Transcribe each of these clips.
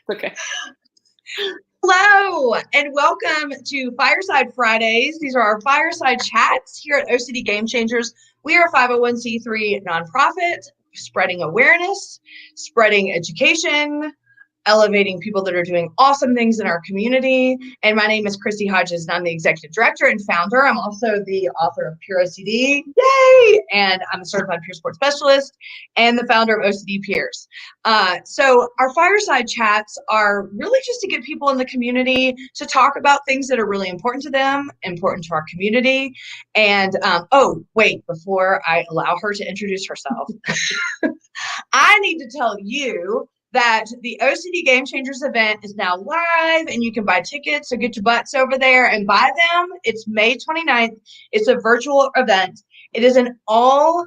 Okay. Hello, and welcome to Fireside Fridays. These are our fireside chats here at OCD Gamechangers. We are a 501c3 nonprofit spreading awareness, spreading education, elevating people that are doing awesome things in our community. And my name is Christy Hodges, and I'm the executive director and founder. I'm also the author of Pure OCD, yay! And I'm a certified peer support specialist and the founder of OCD Peers. So our fireside chats are really just to get people in the community to talk about things that are really important to them, important to our community. And before I allow her to introduce herself, I need to tell you that the OCD Gamechangers event is now live and you can buy tickets. So get your butts over there and buy them. It's May 29th. It's a virtual event. It is an all,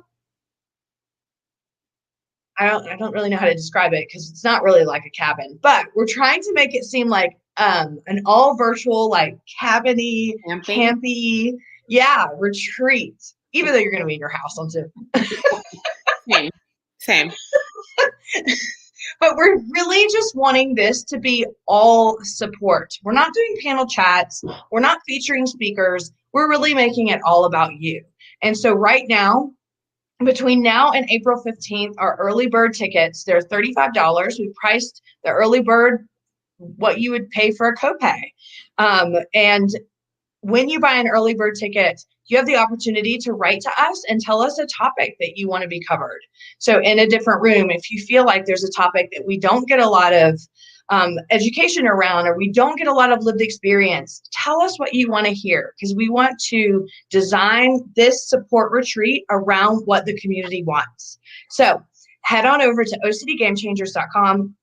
I don't really know how to describe it because it's not really like a cabin, but we're trying to make it seem like an all virtual, like cabin-y, campy, retreat, even though you're going to be in your house on Zoom. Same. But we're really just wanting this to be all support. We're not doing panel chats. We're not featuring speakers. We're really making it all about you. And so right now, between now and April 15th, our early bird tickets, they're $35. We priced the early bird what you would pay for a copay. And when you buy an early bird ticket, you have the opportunity to write to us and tell us a topic that you want to be covered. So in a different room, if you feel like there's a topic that we don't get a lot of education around, or we don't get a lot of lived experience, tell us what you want to hear, because we want to design this support retreat around what the community wants. So head on over to ocdgamechangers.com.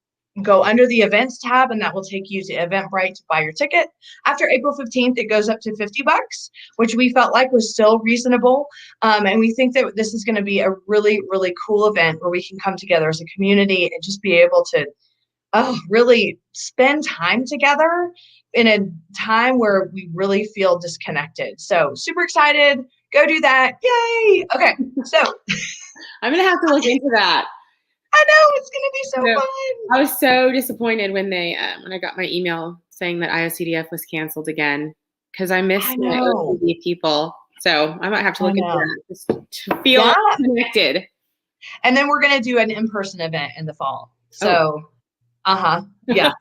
Go under the events tab, and that will take you to Eventbrite to buy your ticket. After April 15th, it goes up to $50, which we felt like was still reasonable. And we think that this is going to be a really, really cool event where we can come together as a community and just be able to really spend time together in a time where we really feel disconnected. So super excited. Go do that. Yay. Okay. So I'm going to have to look into that. I know, it's going to be so fun. I was so disappointed when I got my email saying that IOCDF was canceled again, because I miss my OCD people. So I might have to look into that just to feel connected. And then we're going to do an in-person event in the fall. So, yeah.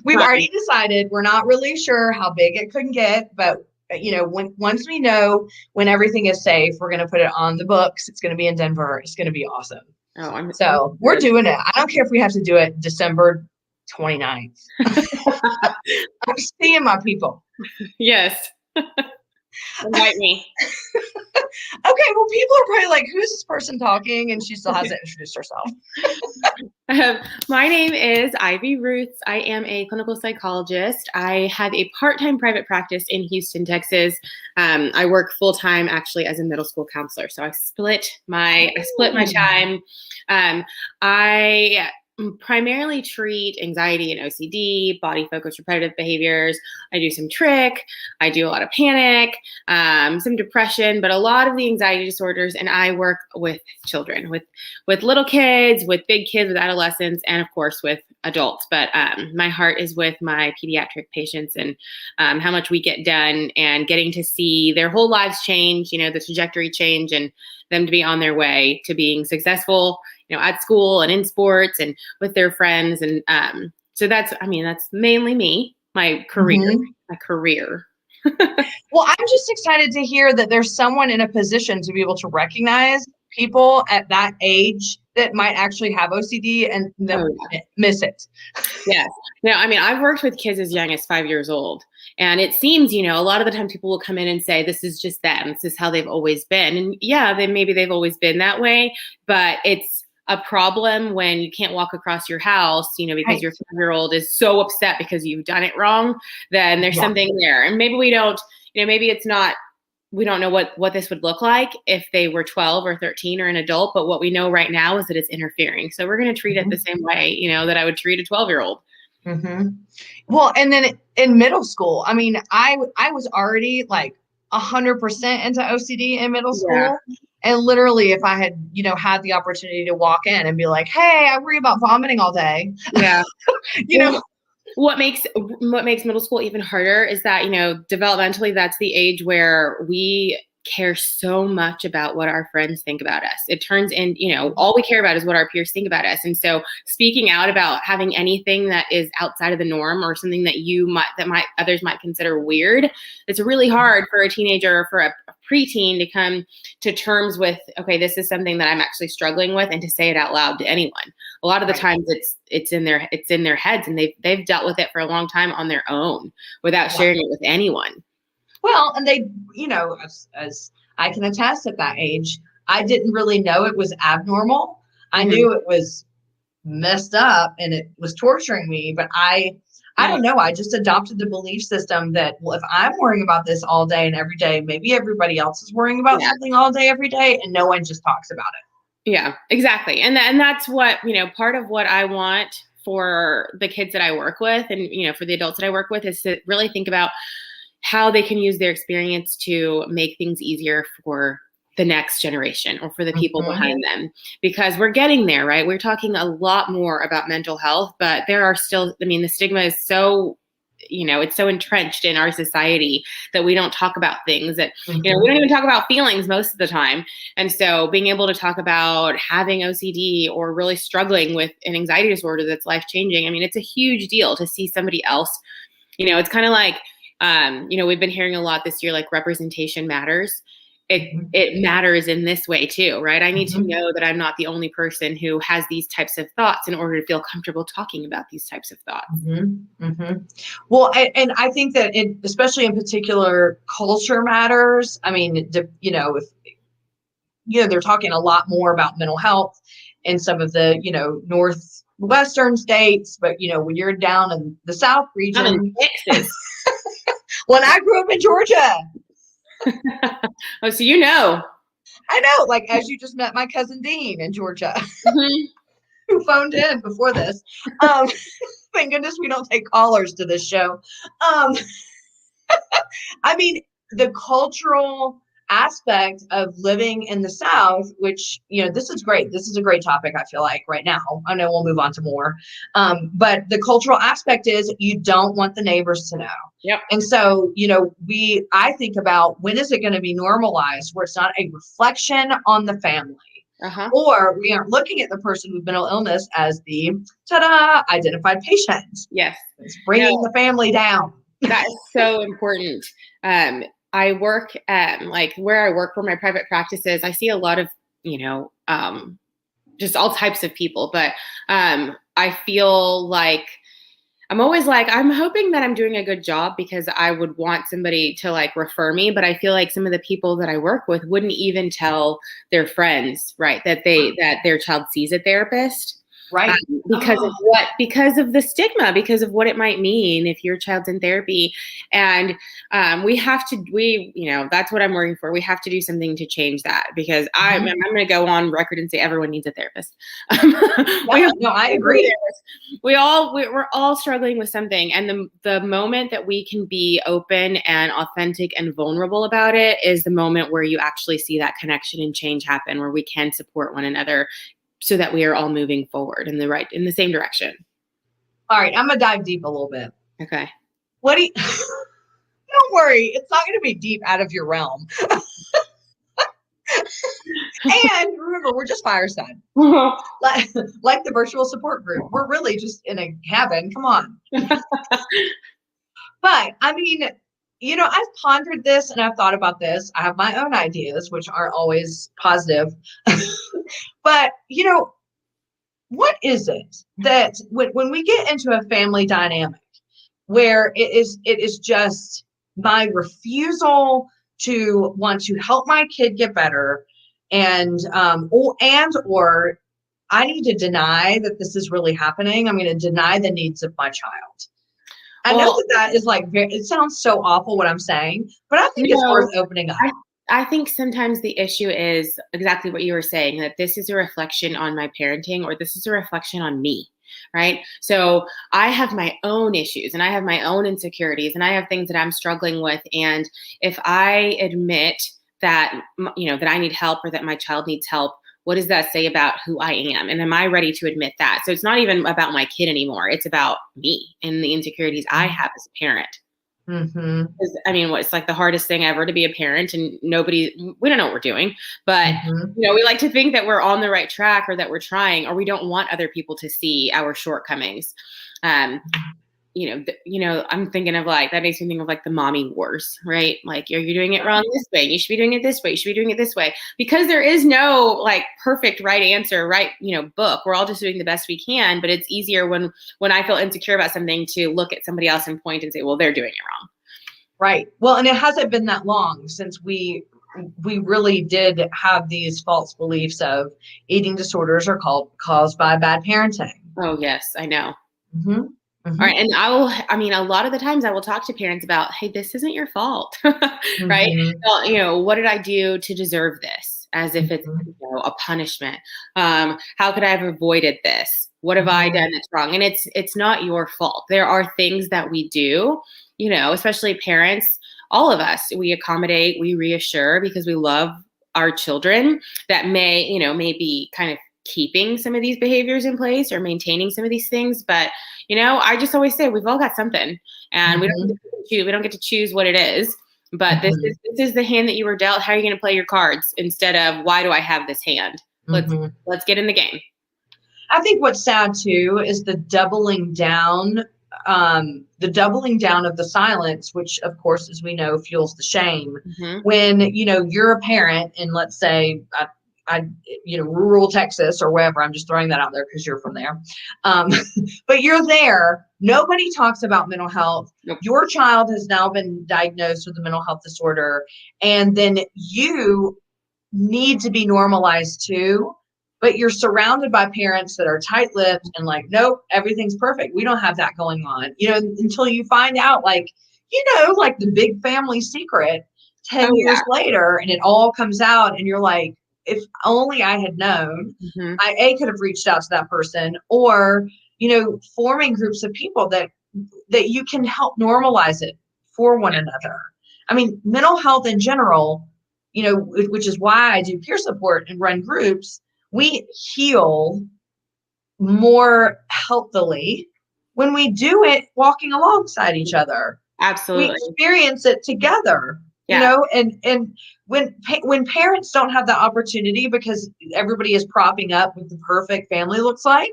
We've already decided. We're not really sure how big it could get, but once we know when everything is safe, we're going to put it on the books. It's going to be in Denver. It's going to be awesome. We're doing it. I don't care if we have to do it December 29th. I'm seeing my people. Yes. Invite me. Okay, well, people are probably like, who's this person talking? And she still hasn't introduced herself. My name is Ivy Ruths. I am a clinical psychologist. I have a part-time private practice in Houston, Texas. I work full-time actually as a middle school counselor. So I split my time. I primarily treat anxiety and OCD, body-focused repetitive behaviors. I do some trick. I do a lot of panic, some depression, but a lot of the anxiety disorders. And I work with children, with little kids, with big kids, with adolescents, and of course with adults. But my heart is with my pediatric patients and how much we get done and getting to see their whole lives change, the trajectory change, and them to be on their way to being successful, at school and in sports and with their friends. And so that's mainly me, my career, Well, I'm just excited to hear that there's someone in a position to be able to recognize people at that age that might actually have OCD and miss it. Yes. I've worked with kids as young as 5 years old. And it seems, a lot of the time people will come in and say, this is just them. This is how they've always been. And maybe they've always been that way, but it's a problem when you can't walk across your house, because your 5-year-old is so upset because you've done it wrong, then there's something there. And maybe we don't, maybe it's not, we don't know what this would look like if they were 12 or 13 or an adult, but what we know right now is that it's interfering. So we're going to treat it the same way, that I would treat a 12-year-old. Well, and then in middle school, I was already like 100% into OCD in middle school. And literally, if I had, had the opportunity to walk in and be like, hey, I worry about vomiting all day, Yeah. you know, What makes middle school even harder is that, developmentally, that's the age where we care so much about what our friends think about us. It turns in, all we care about is what our peers think about us. And so speaking out about having anything that is outside of the norm or something that others might consider weird, it's really hard for a teenager or for a preteen to come to terms with, okay, this is something that I'm actually struggling with, and to say it out loud to anyone. A lot of the times it's in their heads, and they've dealt with it for a long time on their own without sharing it with anyone. Well, and they, as I can attest at that age, I didn't really know it was abnormal. I knew it was messed up and it was torturing me, but I don't know. I just adopted the belief system that, well, if I'm worrying about this all day and every day, maybe everybody else is worrying about something all day, every day, and no one just talks about it. Yeah, exactly. And that's what, part of what I want for the kids that I work with, and, for the adults that I work with, is to really think about how they can use their experience to make things easier for the next generation or for the people behind them, because we're getting there, right? We're talking a lot more about mental health, but there are still, the stigma is so, it's so entrenched in our society that we don't talk about things that, we don't even talk about feelings most of the time. And so being able to talk about having OCD or really struggling with an anxiety disorder that's life-changing, it's a huge deal to see somebody else. It's kind of like, we've been hearing a lot this year, like representation matters. It matters in this way too, right? I need to know that I'm not the only person who has these types of thoughts in order to feel comfortable talking about these types of thoughts. Well, and I think that especially in particular, culture matters. If they're talking a lot more about mental health in some of the northwestern states, but when you're down in the South region, I'm in Texas. When I grew up in Georgia. Oh, so I know, like, as you just met my cousin Dean in Georgia, who phoned in before this. Thank goodness we don't take callers to this show. The cultural aspect of living in the South, which, this is great. This is a great topic, I feel like, right now. I know we'll move on to more. But the cultural aspect is you don't want the neighbors to know. Yep. And so, I think about, when is it going to be normalized where it's not a reflection on the family? Or we aren't looking at the person with mental illness as the identified patient. Yes. It's bringing the family down. That is so important. I work at, like, where I work for my private practices, I see a lot of, just all types of people, but I feel like I'm always like, I'm hoping that I'm doing a good job, because I would want somebody to, like, refer me. But I feel like some of the people that I work with wouldn't even tell their friends, right, that their child sees a therapist. Right. Because of the stigma, because of what it might mean if your child's in therapy. And that's what I'm working for. We have to do something to change that, because I'm going to go on record and say everyone needs a therapist. I agree. We're all struggling with something. And the moment that we can be open and authentic and vulnerable about it is the moment where you actually see that connection and change happen, where we can support one another, so that we are all moving forward in the same direction. All right, I'm gonna dive deep a little bit. Okay. What do you? Don't worry, it's not gonna be deep out of your realm. And remember, we're just Fireside, like the virtual support group. We're really just in a cabin. Come on. But I've pondered this and I've thought about this. I have my own ideas, which aren't always positive. But, what is it that when we get into a family dynamic where it is just my refusal to want to help my kid get better, and or I need to deny that this is really happening. I'm going to deny the needs of my child. I know that is like, it sounds so awful what I'm saying, but I think it's worth opening up. I think sometimes the issue is exactly what you were saying, that this is a reflection on my parenting, or this is a reflection on me, right? So I have my own issues, and I have my own insecurities, and I have things that I'm struggling with. And if I admit that, that I need help or that my child needs help, what does that say about who I am? And am I ready to admit that? So it's not even about my kid anymore. It's about me and the insecurities I have as a parent. Mm-hmm. I mean, it's like the hardest thing ever to be a parent, and we don't know what we're doing, but we like to think that we're on the right track or that we're trying, or we don't want other people to see our shortcomings. I'm thinking of like, that makes me think of like the mommy wars, right? Like, you're doing it wrong this way. You should be doing it this way. You should be doing it this way, because there is no like perfect right answer, right? Book. We're all just doing the best we can, but it's easier when I feel insecure about something to look at somebody else and point and say, well, they're doing it wrong. Right. Well, and it hasn't been that long since we really did have these false beliefs of eating disorders are caused by bad parenting. Oh, yes, I know. Mm-hmm. All right. And a lot of the times I will talk to parents about, hey, this isn't your fault, right? Well, what did I do to deserve this? As if it's a punishment. How could I have avoided this? What have I done that's wrong? And it's not your fault. There are things that we do, especially parents, all of us, we accommodate, we reassure because we love our children that may be kind of keeping some of these behaviors in place or maintaining some of these things. But, I just always say we've all got something, and we don't get to choose what it is. But this is the hand that you were dealt. How are you going to play your cards instead of why do I have this hand? Let's get in the game. I think what's sad too is the doubling down of the silence, which of course, as we know, fuels the shame. When you're a parent, and let's say rural Texas or wherever, I'm just throwing that out there because you're from there. But you're there. Nobody talks about mental health. Nope. Your child has now been diagnosed with a mental health disorder. And then you need to be normalized too. But you're surrounded by parents that are tight-lipped and like, nope, everything's perfect. We don't have that going on. Until you find out like the big family secret 10 years later, and it all comes out, and you're like, if only I had known, I could have reached out to that person, or, forming groups of people that you can help normalize it for one another. I mean, mental health in general, which is why I do peer support and run groups, we heal more healthily when we do it walking alongside each other. Absolutely. We experience it together. And when parents don't have the opportunity because everybody is propping up what the perfect family looks like,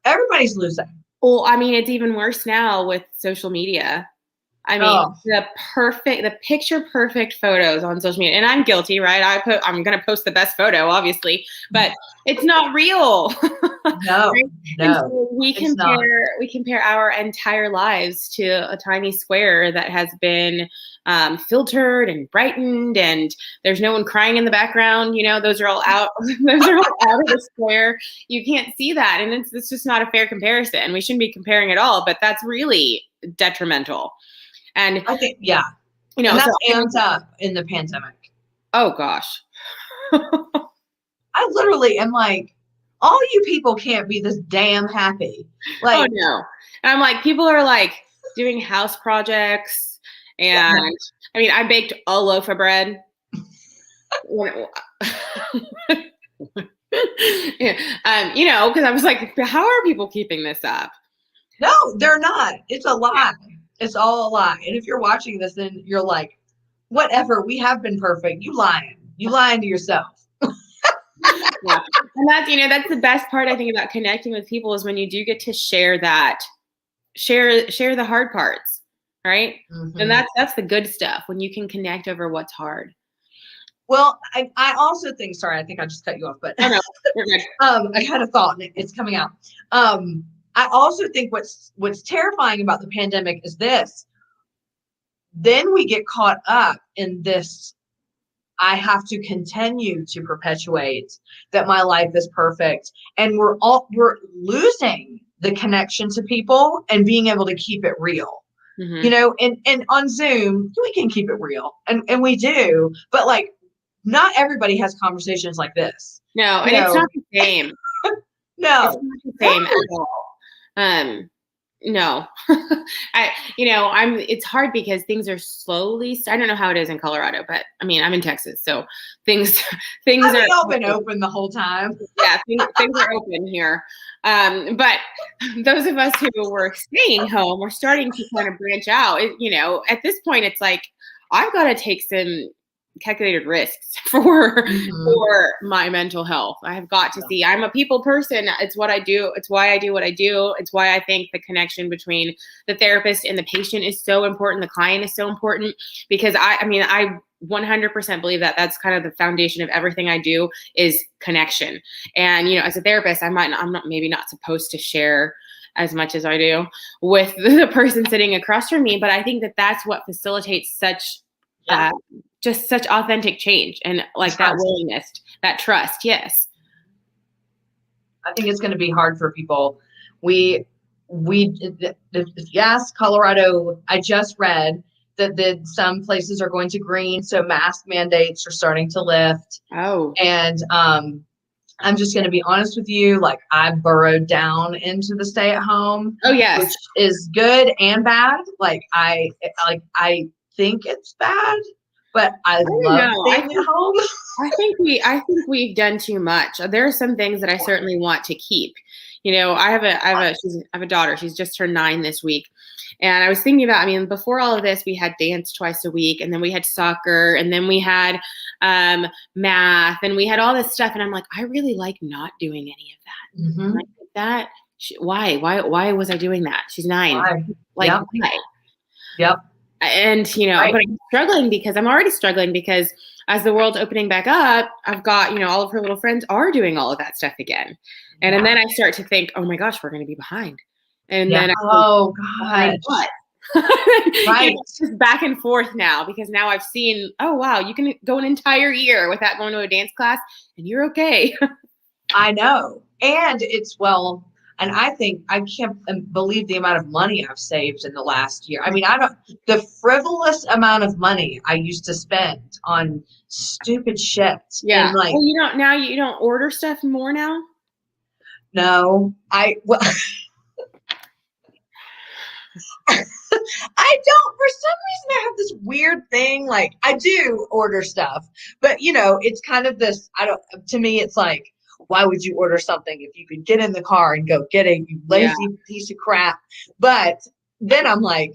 everybody's losing. Well, I mean, it's even worse now with social media. I mean, the picture perfect photos on social media, and I'm guilty, right? I'm going to post the best photo, obviously, but it's not real. No, right? no. So we compare our entire lives to a tiny square that has been filtered and brightened, and there's no one crying in the background. Those are all out. Those are all out of the square. You can't see that, and it's just not a fair comparison. We shouldn't be comparing at all, but that's really detrimental. And I think, and that's amped up in the pandemic. Oh gosh. I literally am like, all you people can't be this damn happy. Like, oh no. And I'm like, people are like doing house projects, and I mean, I baked a loaf of bread. Because I was like, how are people keeping this up? No, they're not. It's a lie. It's all a lie. And if you're watching this, then you're like, whatever, we have been perfect. You lying to yourself. Yeah. And that's the best part, I think, about connecting with people, is when you do get to share the hard parts, right? And that's the good stuff, when you can connect over what's hard. Well, I also think, sorry, I think I just cut you off, but oh, no, you're good. I had a thought and it's coming out. I also think what's terrifying about the pandemic is this. Then we get caught up in this, I have to continue to perpetuate that my life is perfect. And we're losing the connection to people and being able to keep it real. And on Zoom, we can keep it real. And we do, but like, not everybody has conversations like this. No, and it's not the same. No. It's not the same at all. No, it's hard because things are slowly, I don't know how it is in Colorado, but I mean, I'm in Texas, so things are all been open the whole time. Yeah, things are open here. But those of us who were staying home are starting to kind of branch out. At this point, it's like, I've got to take some calculated risks for my mental health. I've got to see, I'm a people person. It's what I do. It's why I do what I do. It's why I think the connection between the therapist and the patient is so important. The client is so important, because I 100% believe that that's kind of the foundation of everything I do is connection. And, as a therapist, I'm not supposed to share as much as I do with the person sitting across from me. But I think that that's what facilitates such authentic change, and like that willingness, that trust. Yes. I think it's going to be hard for people. Yes, Colorado, I just read that some places are going to green. So mask mandates are starting to lift. Oh. And, I'm just going to be honest with you. Like, I burrowed down into the stay at home. Oh, yes. Which is good and bad. Like, I think it's bad, but I love staying at home. I think we've done too much. There are some things that I certainly want to keep. I have a daughter. She's just turned 9 this week. And I was thinking about, before all of this, we had dance twice a week, and then we had soccer, and then we had math, and we had all this stuff. And I'm like, I really like not doing any of that. Mm-hmm. Like that. Why was I doing that? She's 9. Why? Why? Yep. And, but I'm already struggling because as the world's opening back up, I've got, all of her little friends are doing all of that stuff again. And then I start to think, oh my gosh, we're going to be behind. And then oh God, what? Right. It's just back and forth now, because now I've seen, oh wow, you can go an entire year without going to a dance class and you're okay. I know. And and I think I can't believe the amount of money I've saved in the last year. The frivolous amount of money I used to spend on stupid shit. Yeah. And you don't order stuff more now? No, I don't. For some reason, I have this weird thing. Like, I do order stuff, but it's kind of this. To me, it's like, why would you order something if you could get in the car and go get it, you lazy piece of crap? But then I'm like,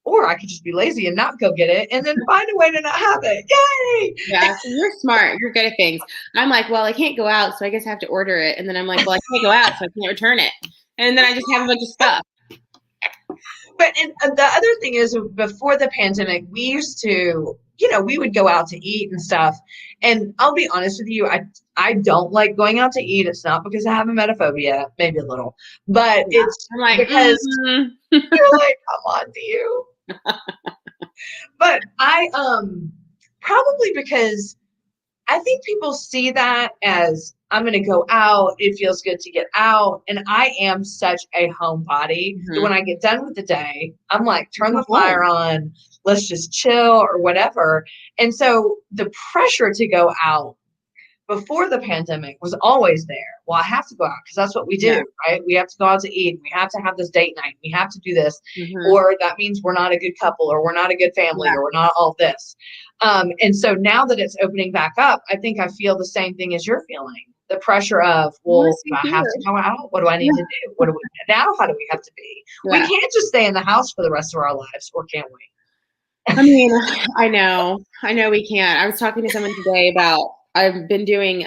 or I could just be lazy and not go get it, and then find a way to not have it. Yay! Yeah, so you're smart. You're good at things. I'm like, well, I can't go out, so I guess I have to order it. And then I'm like, well, I can't go out, so I can't return it. And then I just have a bunch of stuff. But the other thing is, before the pandemic, we used to, we would go out to eat and stuff. And I'll be honest with you, I don't like going out to eat. It's not because I have emetophobia, maybe a little, but it's because you're like, come on to you. But I probably because I think people see that as, I'm going to go out. It feels good to get out. And I am such a homebody. Mm-hmm. So when I get done with the day, I'm like, turn the fire on. Let's just chill or whatever. And so the pressure to go out before the pandemic was always there. Well, I have to go out because that's what we do, right? We have to go out to eat. We have to have this date night. We have to do this. Mm-hmm. Or that means we're not a good couple, or we're not a good family, or we're not all this. And so now that it's opening back up, I think I feel the same thing as you're feeling. The pressure of, well, do I have to go out? What do I need to do? How do we have to be? Yeah. We can't just stay in the house for the rest of our lives, or can we? I know we can't. I was talking to someone today about, I've been doing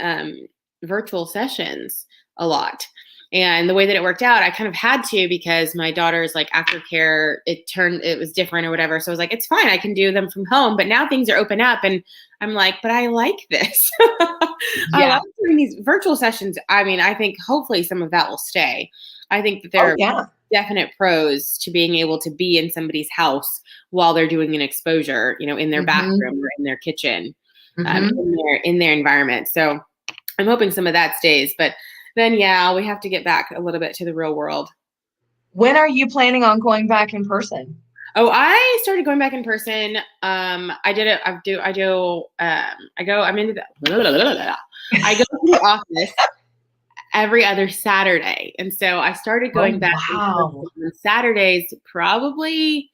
virtual sessions a lot. And the way that it worked out, I kind of had to, because my daughter's like aftercare, it was different or whatever. So I was like, it's fine, I can do them from home. But now things are open up, and I'm like, but I like this. I like doing these virtual sessions. I think hopefully some of that will stay. I think that there are definite pros to being able to be in somebody's house while they're doing an exposure, in their bathroom or in their kitchen, in their environment. So I'm hoping some of that stays. But then, we have to get back a little bit to the real world. When are you planning on going back in person? Oh, I started going back in person. I go to the office every other Saturday. And so I started going back wow. on Saturdays probably,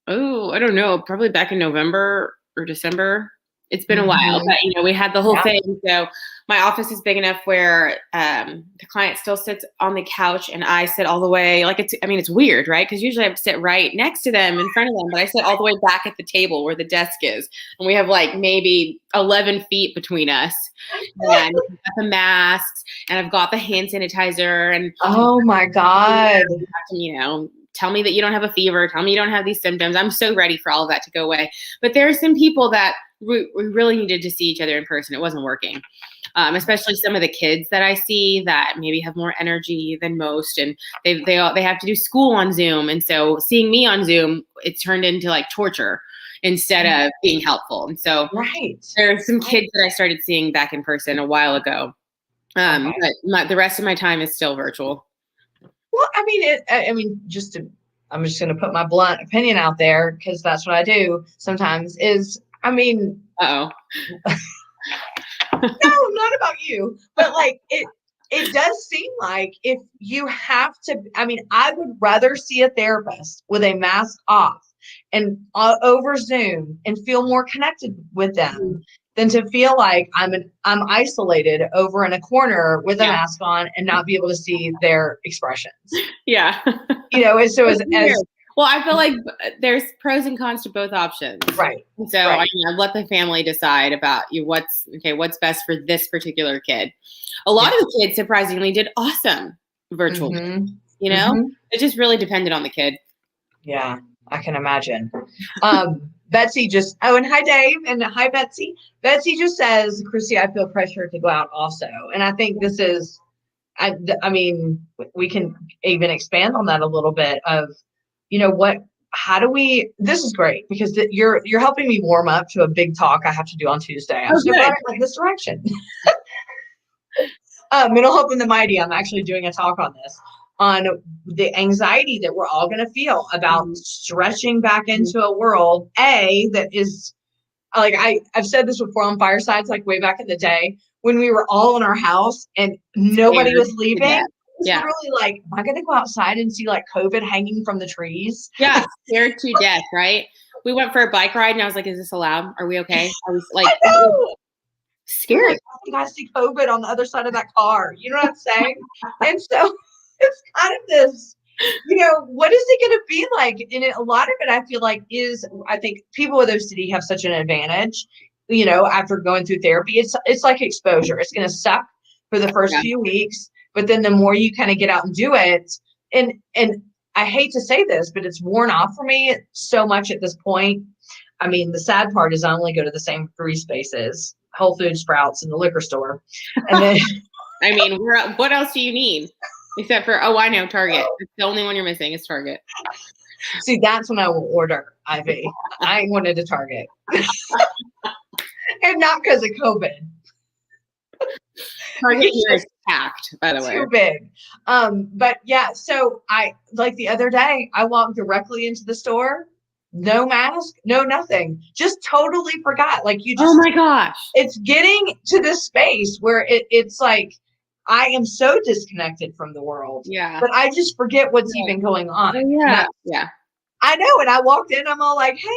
I don't know, probably back in November or December. It's been a while, but we had the whole Yeah. thing. So my office is big enough where the client still sits on the couch and I sit all the way, it's weird, right? Because usually I have to sit right next to them, in front of them, but I sit all the way back at the table where the desk is. And we have like maybe 11 feet between us. And we've got the masks and I've got the hand sanitizer and oh my God. tell me that you don't have a fever, tell me you don't have these symptoms. I'm so ready for all of that to go away. But there are some people that we really needed to see each other in person. It wasn't working. Especially some of the kids that I see that maybe have more energy than most, and they have to do school on Zoom, and so seeing me on Zoom, it turned into like torture instead of being helpful. And so there are some kids that I started seeing back in person a while ago, but the rest of my time is still virtual. Well, I'm just going to put my blunt opinion out there because that's what I do sometimes. Uh-oh. No, not about you, but like it does seem like if you have to, I would rather see a therapist with a mask off and over Zoom and feel more connected with them than to feel like I'm isolated over in a corner with a mask on and not be able to see their expressions. Yeah. And so as well, I feel like there's pros and cons to both options. Right. So I let the family decide about what's best for this particular kid. A lot of the kids surprisingly did awesome virtually. It just really depended on the kid. Yeah, I can imagine. Betsy and hi Dave and hi Betsy. Betsy just says, Chrissy, I feel pressure to go out also. And I think this is, we can even expand on that a little bit of, this is great because you're helping me warm up to a big talk I have to do on Tuesday. I'm so glad I went this direction. Middle Hope and the Mighty, I'm actually doing a talk on this, on the anxiety that we're all going to feel about stretching back into a world, that is, like, I've said this before on Firesides, like way back in the day, when we were all in our house and nobody was leaving. It's really like, am I going to go outside and see like COVID hanging from the trees? Yeah, scared to death, right? We went for a bike ride and I was like, is this allowed? Are we okay? I was like, scared. Like, I think I see COVID on the other side of that car. You know what I'm saying? And so it's kind of this, what is it going to be like? And a lot of it, I feel like, I think people with OCD have such an advantage, after going through therapy. It's like exposure. It's going to suck for the first few weeks, but then the more you kind of get out and do it, and I hate to say this, but it's worn off for me so much at this point. The sad part is I only go to the same 3 spaces: Whole Foods, Sprouts, and the liquor store. And then, what else do you need? Except for, I know, Target. It's the only one you're missing is Target. See, that's when I will order, Ivy. I ain't going to Target. And not because of COVID. Target here is packed, by the way. Too big. But yeah, so like the other day, I walked directly into the store. No mask, no nothing. Just totally forgot. Like oh my gosh. It's getting to this space where it's like, I am so disconnected from the world. Yeah. But I just forget what's even going on. Yeah. I know. And I walked in, I'm all like, hey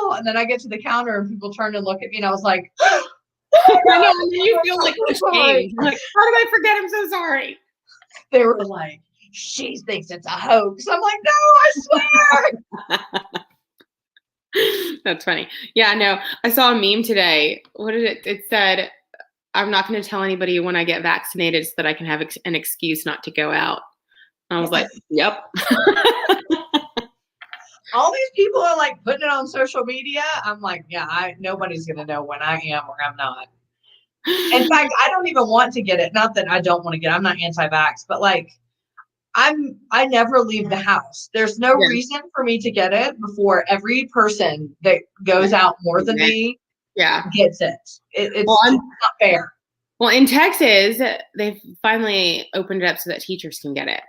y'all. And then I get to the counter and people turn and look at me and I was like, I know, and then you feel like ashamed. Like, how did I forget? I'm so sorry. They were like, she thinks it's a hoax. I'm like, no, I swear. That's funny. Yeah, no, I saw a meme today. What did it? It said, I'm not going to tell anybody when I get vaccinated so that I can have an excuse not to go out. And I was like, yep. All these people are like putting it on social media. I'm like, yeah, nobody's going to know when I am or I'm not. In fact, I don't even want to get it. Not that I don't want to get it. I'm not anti-vax, but like, I never leave the house. There's no reason for me to get it before every person that goes out more than me gets it. It's just not fair. Well, in Texas, they've finally opened it up so that teachers can get it.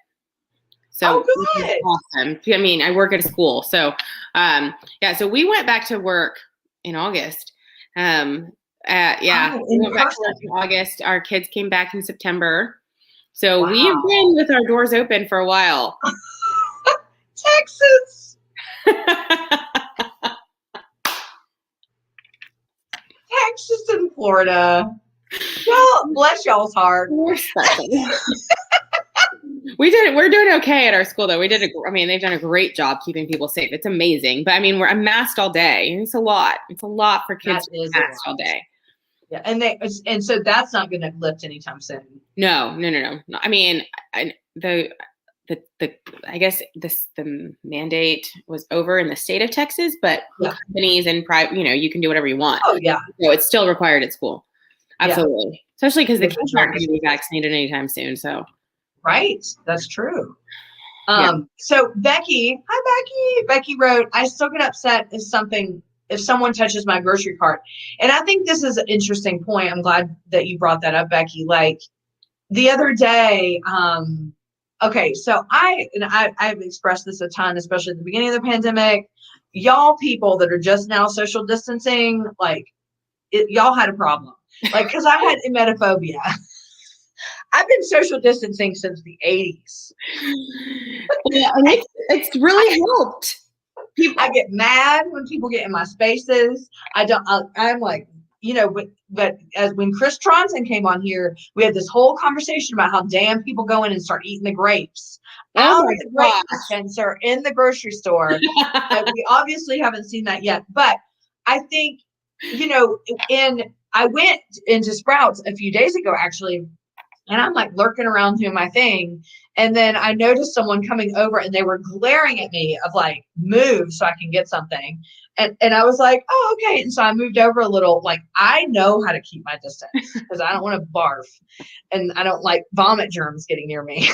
So good. Awesome. I work at a school. So so we went back to work in August. We went back to work in August. Our kids came back in September. So we've been with our doors open for a while. Texas. Texas and Florida. Well, bless y'all's heart. We're special. We're doing okay at our school though. They've done a great job keeping people safe. It's amazing. But I mean, I'm masked all day. It's a lot. It's a lot for kids to be masked all day. Yeah. And so that's not going to lift anytime soon. No. I mean, I guess the mandate was over in the state of Texas, but companies and private, you can do whatever you want. Oh yeah. So it's still required at school. Absolutely. Yeah. Especially because the kids aren't going to be vaccinated anytime soon. So. Right. That's true. So Becky, hi Becky. Becky wrote, I still get upset if someone touches my grocery cart. And I think this is an interesting point. I'm glad that you brought that up, Becky. Like the other day, okay, so I've expressed this a ton, especially at the beginning of the pandemic. Y'all people that are just now social distancing, like y'all had a problem. Like, cause I had emetophobia. I've been social distancing since the 80s. Yeah, and it's really helped. I get mad when people get in my spaces. I'm like, but as when Chris Tronson came on here, we had this whole conversation about how damn people go in and start eating the grapes out of the grape dispenser in the grocery store. We obviously haven't seen that yet, but I think, I went into Sprouts a few days ago, actually, and I'm like lurking around doing my thing. And then I noticed someone coming over and they were glaring at me of like, move so I can get something. And I was like, oh, okay. And so I moved over a little, like, I know how to keep my distance because I don't want to barf and I don't like vomit germs getting near me.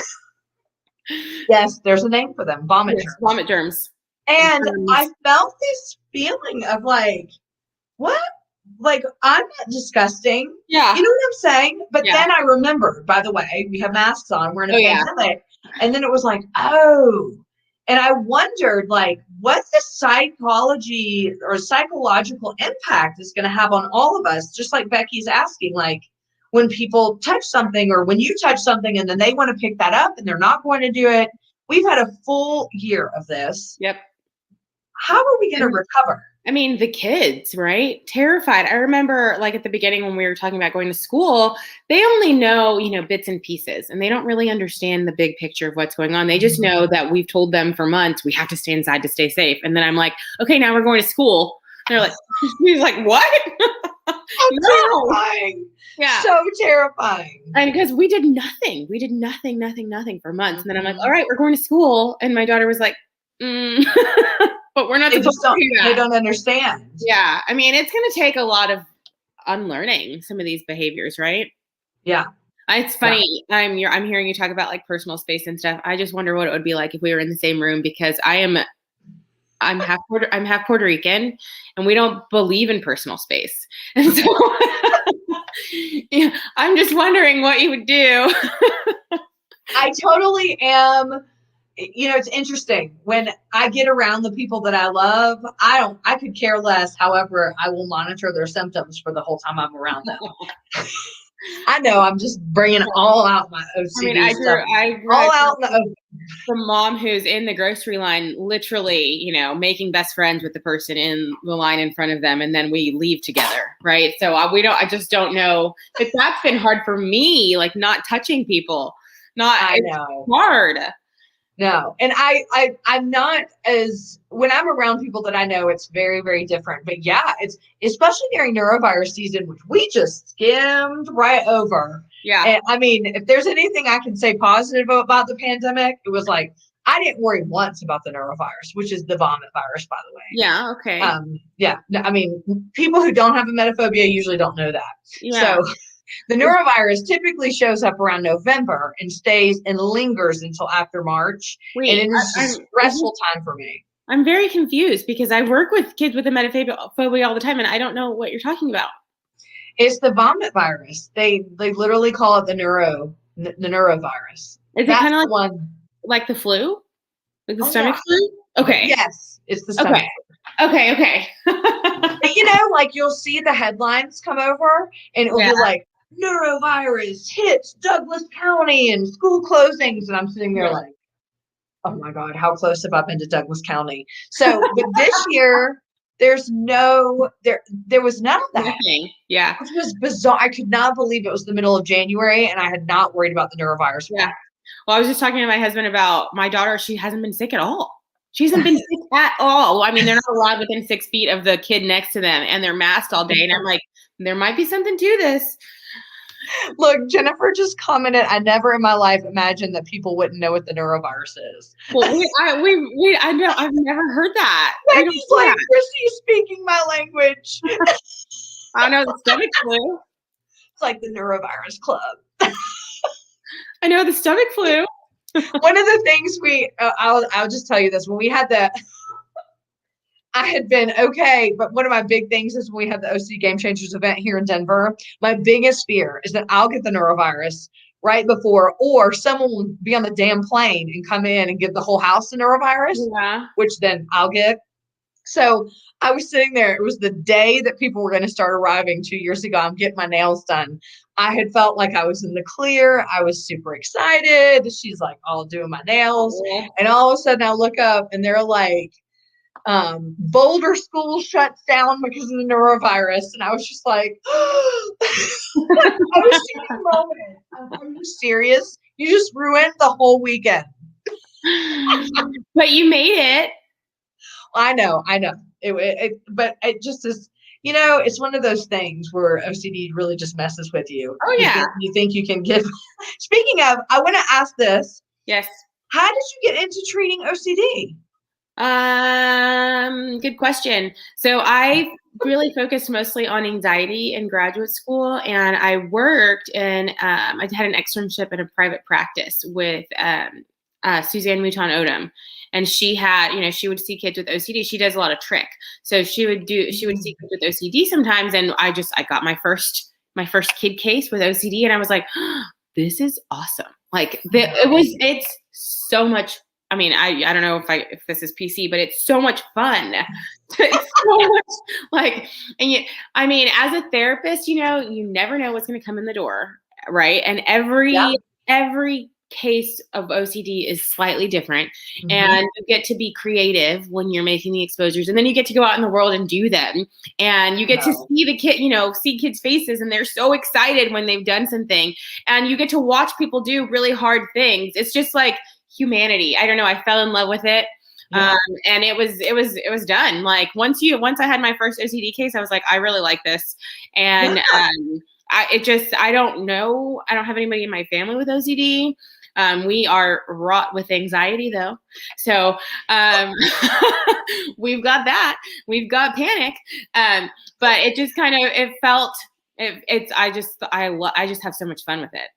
Yes, there's a name for them, vomit germs. Vomit germs. And I felt this feeling of like, what? Like, I'm not disgusting. Yeah. You know what I'm saying? But then I remembered, by the way, we have masks on. We're in a pandemic. And then it was like, oh. And I wondered, like, what the psychology or psychological impact is going to have on all of us, just like Becky's asking, like, when people touch something or when you touch something and then they want to pick that up and they're not going to do it. We've had a full year of this. Yep. How are we going to recover? I mean, the kids, right? Terrified. I remember like at the beginning when we were talking about going to school, they only know, bits and pieces and they don't really understand the big picture of what's going on. They just know that we've told them for months, we have to stay inside to stay safe. And then I'm like, okay, now we're going to school. And they're like, he's like, what? Terrifying. Yeah. So terrifying. And because we did nothing for months. And then I'm like, all right, we're going to school. And my daughter was like, but we're not supposed to do that. They don't understand. Yeah. I mean, it's going to take a lot of unlearning some of these behaviors, right? Yeah. It's funny. Yeah. I'm hearing you talk about like personal space and stuff. I just wonder what it would be like if we were in the same room because I'm half Puerto Rican and we don't believe in personal space. And so I'm just wondering what you would do. I totally am. It's interesting when I get around the people that I love, I could care less. However, I will monitor their symptoms for the whole time I'm around them. I know I'm just bringing all out my OCD I grew all out the mom who's in the grocery line, literally, making best friends with the person in the line in front of them. And then we leave together. Right. So I just don't know if that's been hard for me, like not touching people, I know. Hard. No. And I'm not when I'm around people that I know, it's very, very different. But yeah, it's especially during neurovirus season, which we just skimmed right over. Yeah. And I mean, if there's anything I can say positive about the pandemic, it was like, I didn't worry once about the neurovirus, which is the vomit virus, by the way. Yeah. Okay. Yeah. I mean, people who don't have emetophobia usually don't know that. Yeah. So the neurovirus typically shows up around November and stays and lingers until after March. And it is a stressful time for me. I'm very confused because I work with kids with emetophobia all the time and I don't know what you're talking about. It's the vomit virus. They literally call it the neurovirus. Is it kind of like the flu? Like the stomach flu? Okay. Yes, it's the stomach flu. Okay. But like you'll see the headlines come over and it'll be like, neurovirus hits Douglas County and school closings. And I'm sitting there like, oh my God, how close have I been to Douglas County? So, but this year, there was none of that. Nothing. Yeah. Which was bizarre. I could not believe it was the middle of January and I had not worried about the neurovirus. Yeah. Well, I was just talking to my husband about my daughter. She hasn't been sick at all. She hasn't been sick at all. I mean, they're not allowed within 6 feet of the kid next to them, and they're masked all day. And I'm like, there might be something to this. Look, Jennifer just commented, I never in my life imagined that people wouldn't know what the neurovirus is. Well, I know, I've never heard that. Becky's like, Chrissy's speaking my language. I know the stomach flu. It's like the neurovirus club. I know the stomach flu. One of the things I'll just tell you this. When we had I had been okay, but one of my big things is when we had the OCD Gamechangers event here in Denver, my biggest fear is that I'll get the neurovirus right before, or someone will be on the damn plane and come in and give the whole house the neurovirus, which then I'll get. So I was sitting there. It was the day that people were going to start arriving 2 years ago. I'm getting my nails done. I had felt like I was in the clear. I was super excited. She's like all doing my nails. And all of a sudden I look up and they're like, Boulder school shuts down because of the neurovirus. And I was just like, I was in a moment. Are you serious? You just ruined the whole weekend. But you made it. I know. But it just is, it's one of those things where OCD really just messes with you. Oh, yeah. You think you can give. Speaking of, I want to ask this. Yes. How did you get into treating OCD? Good question. So I really focused mostly on anxiety in graduate school, and I worked in, I had an externship in a private practice with Suzanne Mouton Odom. And she had, she would see kids with OCD. She does a lot of trick. So she would see kids with OCD sometimes. And I got my first kid case with OCD. And I was like, oh, this is awesome. Like it's so much. I mean, I don't know if this is PC, but it's so much fun. It's so much I mean, as a therapist, you never know what's going to come in the door. Right. And every case of OCD is slightly different, and you get to be creative when you're making the exposures, and then you get to go out in the world and do them, and you get to see the kid, see kids' faces, and they're so excited when they've done something, and you get to watch people do really hard things. It's just like humanity. I don't know. I fell in love with it. And it was done. Like once I had my first OCD case, I was like, I really like this. And I don't know. I don't have anybody in my family with OCD. We are wrought with anxiety though. So, we've got that, we've got panic. But it just I just have so much fun with it.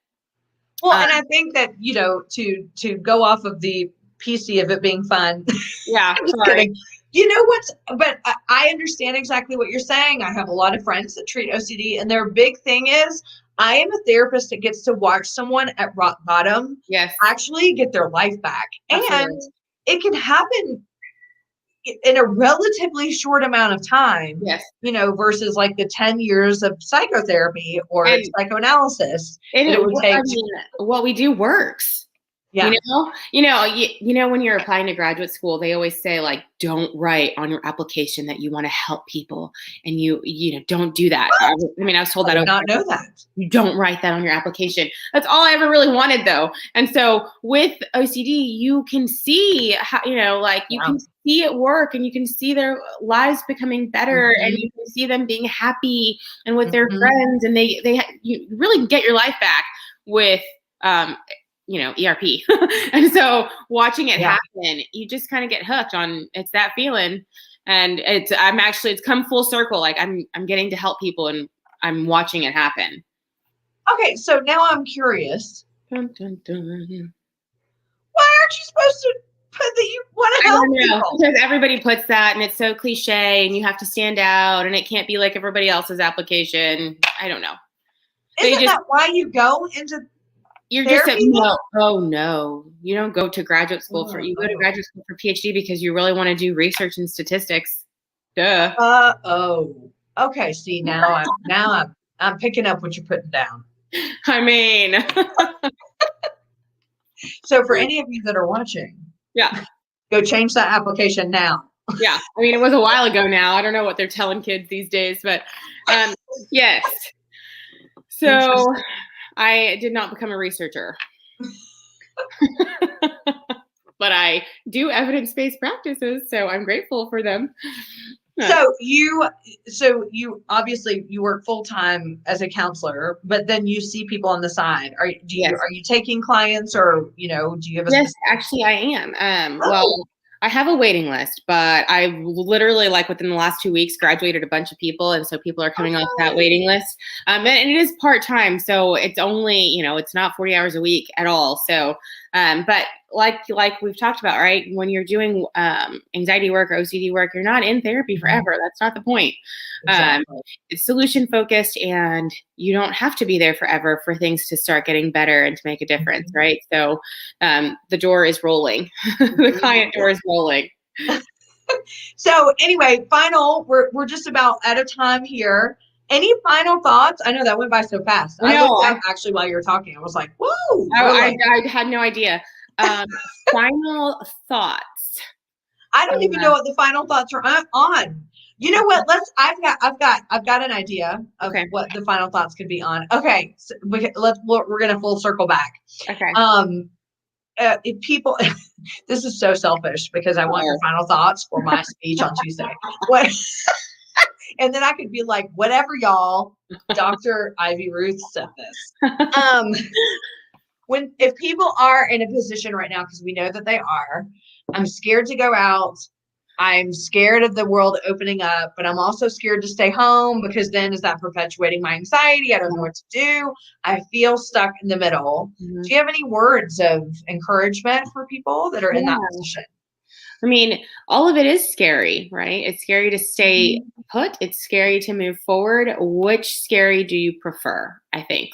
Well, and I think that, to go off of the PC of it being fun. Yeah. I'm just kidding. But I understand exactly what you're saying. I have a lot of friends that treat OCD, and their big thing is, I am a therapist that gets to watch someone at rock bottom actually get their life back. Absolutely. And it can happen in a relatively short amount of time, versus like the 10 years of psychotherapy or psychoanalysis. It would take. What we do works. Yeah. When you're applying to graduate school, they always say, like, don't write on your application that you want to help people, and you don't do that. I was told that. I did not know that. You don't write that on your application. That's all I ever really wanted, though. And so with OCD, you can see how, you can see it work, and you can see their lives becoming better, and you can see them being happy and with their friends, and you really get your life back with, ERP. And so watching it happen, you just kind of get hooked on, it's that feeling. And it's come full circle. Like I'm getting to help people, and I'm watching it happen. Okay. So now I'm curious. Dun, dun, dun. Why aren't you supposed to put that you want to help people? Because everybody puts that, and it's so cliche, and you have to stand out, and it can't be like everybody else's application. I don't know. Isn't that why you go into You're therapy? Just no. Oh no, you don't go to graduate school you go to graduate school for PhD because you really want to do research and statistics. Duh. Okay. See, now I'm I'm picking up what you're putting down. I mean, So for any of you that are watching, yeah. go change that application now. Yeah. I mean, it was a while ago now. I don't know what they're telling kids these days, but yes. So I did not become a researcher. But I do evidence-based practices, so I'm grateful for them. So you obviously you work full time as a counselor, but then you see people on the side. Are you taking clients, or do you have a Yes, actually I am. Well, I have a waiting list, but I literally, like, within the last 2 weeks, graduated a bunch of people, and so people are coming off that waiting list. And it is part-time, so it's only, it's not 40 hours a week at all. So, but like we've talked about, right? When you're doing anxiety work or OCD work, you're not in therapy forever. That's not the point. Exactly. It's solution focused, and you don't have to be there forever for things to start getting better and to make a difference, right? So the door is rolling. The client door is rolling. So anyway, we're just about out of time here. Any final thoughts? I know that went by so fast. I looked up actually while you were talking. I was like, whoa. I had no idea. Final thoughts. I don't even know what the final thoughts are on. You know what? I've got an idea of what the final thoughts could be on. Okay. So we're going to full circle back. Okay. If people, this is so selfish because I want your final thoughts for my speech on Tuesday. What? And then I could be like, whatever, y'all. Dr. Ivy Ruth said this. If people are in a position right now, because we know that they are, I'm scared to go out. I'm scared of the world opening up, but I'm also scared to stay home because then is that perpetuating my anxiety? I don't know what to do. I feel stuck in the middle. Do you have any words of encouragement for people that are in that position? I mean, all of it is scary, right? It's scary to stay put. It's scary to move forward. Which scary do you prefer? I think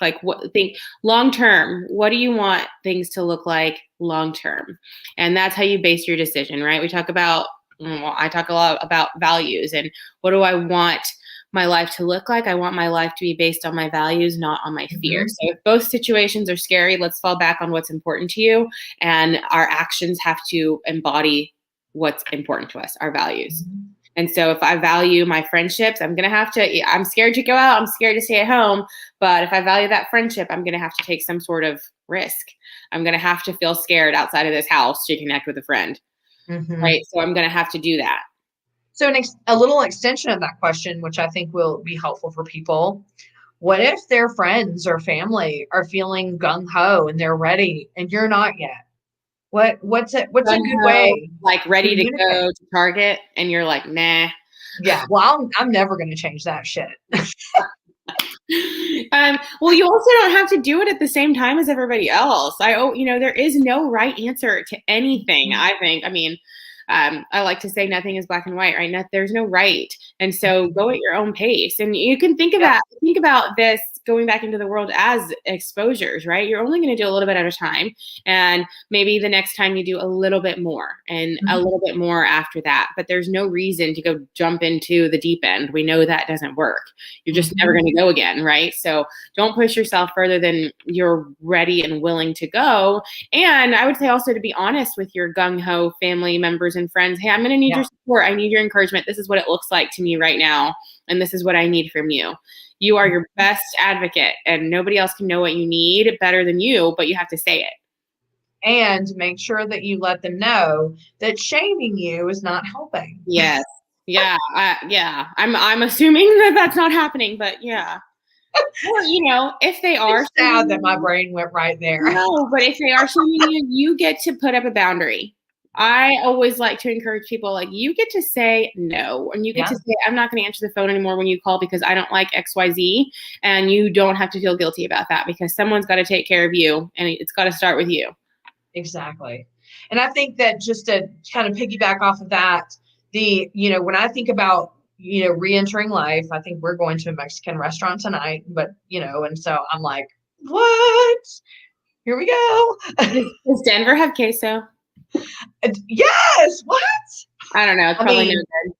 long term, what do you want things to look like long term? And that's how you base your decision, right? I talk a lot about values and what do I want my life to look like? I want my life to be based on my values, not on my fear. So if both situations are scary, let's fall back on what's important to you, and our actions have to embody what's important to us, our values. And so if I value my friendships, I'm scared to go out, I'm scared to stay at home, but if I value that friendship, I'm going to have to take some sort of risk. I'm going to have to feel scared outside of this house to connect with a friend, right? So I'm going to have to do that. So a little extension of that question, which I think will be helpful for people. What if their friends or family are feeling gung-ho and they're ready and you're not yet? What's a good way? Like ready to go to Target and you're like, nah. Yeah. Well, I'm never going to change that shit. Well, you also don't have to do it at the same time as everybody else. There is no right answer to anything, I think. I mean, I like to say nothing is black and white, right? There's no right. And so go at your own pace. And you can think about this going back into the world as exposures, right? You're only going to do a little bit at a time. And maybe the next time you do a little bit more and a little bit more after that. But there's no reason to go jump into the deep end. We know that doesn't work. You're just never going to go again, right? So don't push yourself further than you're ready and willing to go. And I would say also to be honest with your gung-ho family members and friends. Hey, I'm going to need your support. I need your encouragement. This is what it looks like to me right now. And this is what I need from you. You are your best advocate, and nobody else can know what you need better than you, but you have to say it. And make sure that you let them know that shaming you is not helping. Yes. Yeah. I'm assuming that that's not happening, but yeah. Or, if they are. It's sad that my brain went right there. No, but if they are shaming you, you get to put up a boundary. I always like to encourage people, like, you get to say no, and you get to say, I'm not going to answer the phone anymore when you call because I don't like XYZ, and you don't have to feel guilty about that because someone's got to take care of you, and it's got to start with you. Exactly. And I think that just to kind of piggyback off of that, when I think about, re-entering life, I think we're going to a Mexican restaurant tonight, but, and so I'm like, what? Here we go. Does Denver have queso? Yes. What? I don't know. It's probably no good.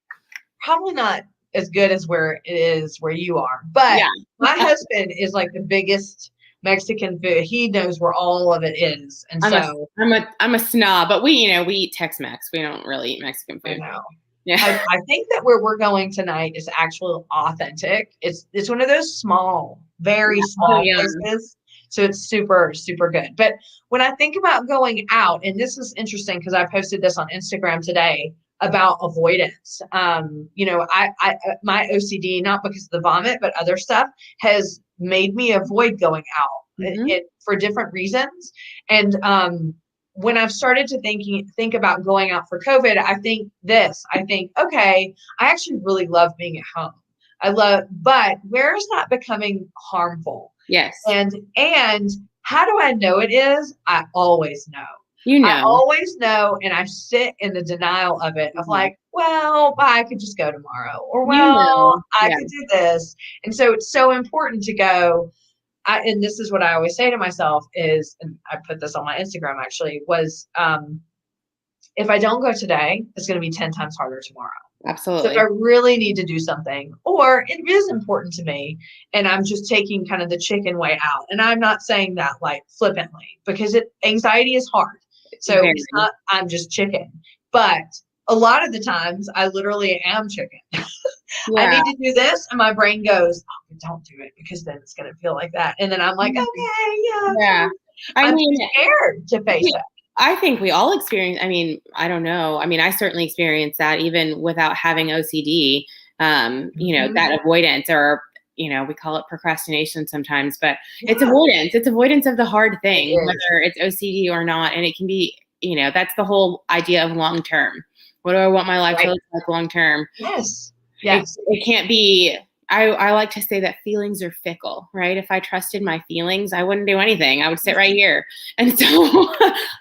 Probably not. as good as where it is where you are. But Yeah. my husband is like the biggest Mexican food. He knows where all of it is. And so I'm a snob, but we eat Tex-Mex. We don't really eat Mexican I food. know. Yeah. I think that where we're going tonight is actually authentic. It's one of those small, very small places. So it's super, super good. But when I think about going out, and this is interesting because I posted this on Instagram today about avoidance. My OCD, not because of the vomit, but other stuff, has made me avoid going out for different reasons. And when I've started to think about going out for COVID, I think, okay, I actually really love being at home. But where is that becoming harmful? Yes. And how do I know it is? I always know. I always know, and I sit in the denial of it, of like, well, I could just go tomorrow, or I could do this. And so it's so important to go. And this is what I always say to myself is, and I put this on my Instagram actually, was if I don't go today, it's going to be 10 times harder tomorrow. Absolutely. So if I really need to do something, or it is important to me, and I'm just taking kind of the chicken way out. And I'm not saying that like flippantly, because anxiety is hard. So it's not, I'm just chicken. But a lot of the times I literally am chicken. I need to do this, and my brain goes, oh, don't do it, because then it's going to feel like that. And then I'm like, okay, yeah. I'm scared to face it. I think we all experience, I don't know. I certainly experienced that even without having OCD, that avoidance, or, we call it procrastination sometimes, but it's avoidance. It's avoidance of the hard thing, whether it's OCD or not. And it can be, that's the whole idea of long-term. What do I want my life to look like long-term? Yes. It can't be. I like to say that feelings are fickle, right? If I trusted my feelings, I wouldn't do anything. I would sit right here. And so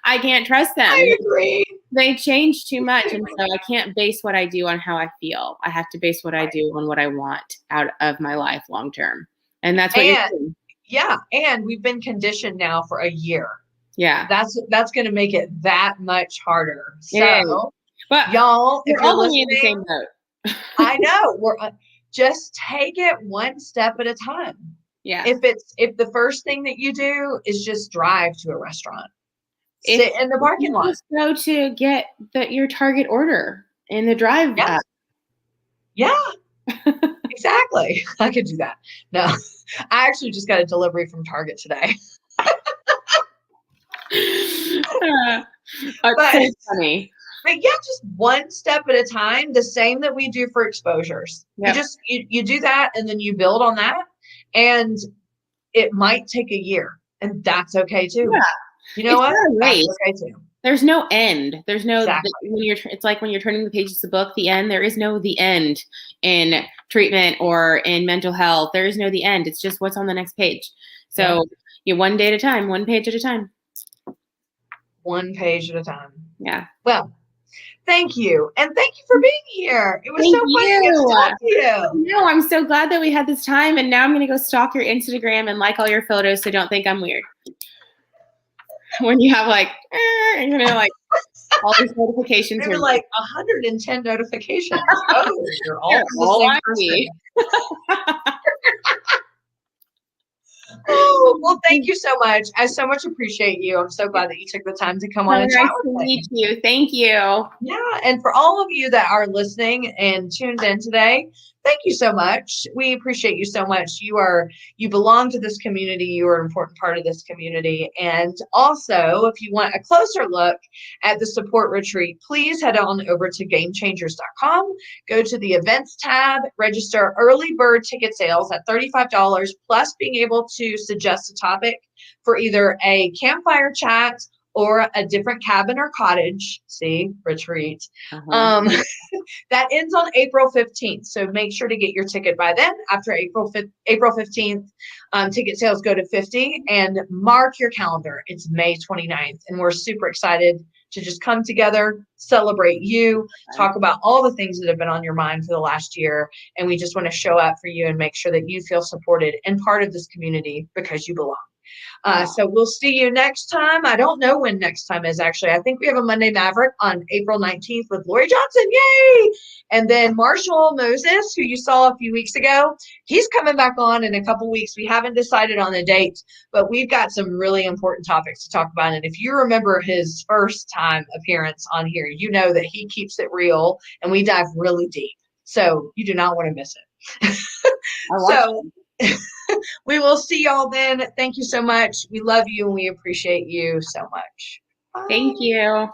I can't trust them. I agree. They change too much. And so I can't base what I do on how I feel. I have to base what I do on what I want out of my life long term. And that's what you're doing. Yeah. And we've been conditioned now for a year. Yeah. That's going to make it that much harder. So, but y'all, if you're listening, in the same boat. I know, just take it one step at a time. Yeah. If the first thing that you do is just drive to a restaurant, sit in the parking lot, just go to get your Target order in the drive app. Yeah, exactly. I could do that. No, I actually just got a delivery from Target today. That's so funny. But yeah, just one step at a time, the same that we do for exposures. Yep. You do that, and then you build on that, and it might take a year, and that's okay too. Yeah. You know what? That's okay too. There's no end. There's no, exactly. It's like when you're turning the pages of the book, the end, there is no the end in treatment or in mental health. There is no the end. It's just what's on the next page. So you one day at a time, one page at a time. One page at a time. Yeah. Well, thank you. And thank you for being here. It was so fun to talk to you. No, I'm so glad that we had this time. And now I'm going to go stalk your Instagram and like all your photos, so don't think I'm weird. When you have like all these notifications. There were like 110 notifications. Oh, you're all the same person. Oh, well, thank you so much. I so much appreciate you. I'm so glad that you took the time to come on and chat with me. Nice to meet you. Thank you. Yeah, and for all of you that are listening and tuned in today, thank you so much. We appreciate you so much. You belong to this community. You are an important part of this community. And also, if you want a closer look at the support retreat, please head on over to Gamechangers.com. Go to the events tab, register early bird ticket sales at $35, plus being able to suggest a topic for either a campfire chat or a different cabin or cottage, retreat. That ends on April 15th. So make sure to get your ticket by then. After April 15th, ticket sales go to 50, and mark your calendar. It's May 29th. And we're super excited to just come together, celebrate you, talk about all the things that have been on your mind for the last year. And we just want to show up for you and make sure that you feel supported and part of this community because you belong. So we'll see you next time. I don't know when next time is actually. I think we have a Monday Maverick on April 19th with Lori Johnson. Yay! And then Marshall Moses, who you saw a few weeks ago, he's coming back on in a couple weeks. We haven't decided on the date, but we've got some really important topics to talk about. And if you remember his first time appearance on here, you know that he keeps it real and we dive really deep. So you do not want to miss it. So we will see y'all then. Thank you so much. We love you and we appreciate you so much. Bye. Thank you.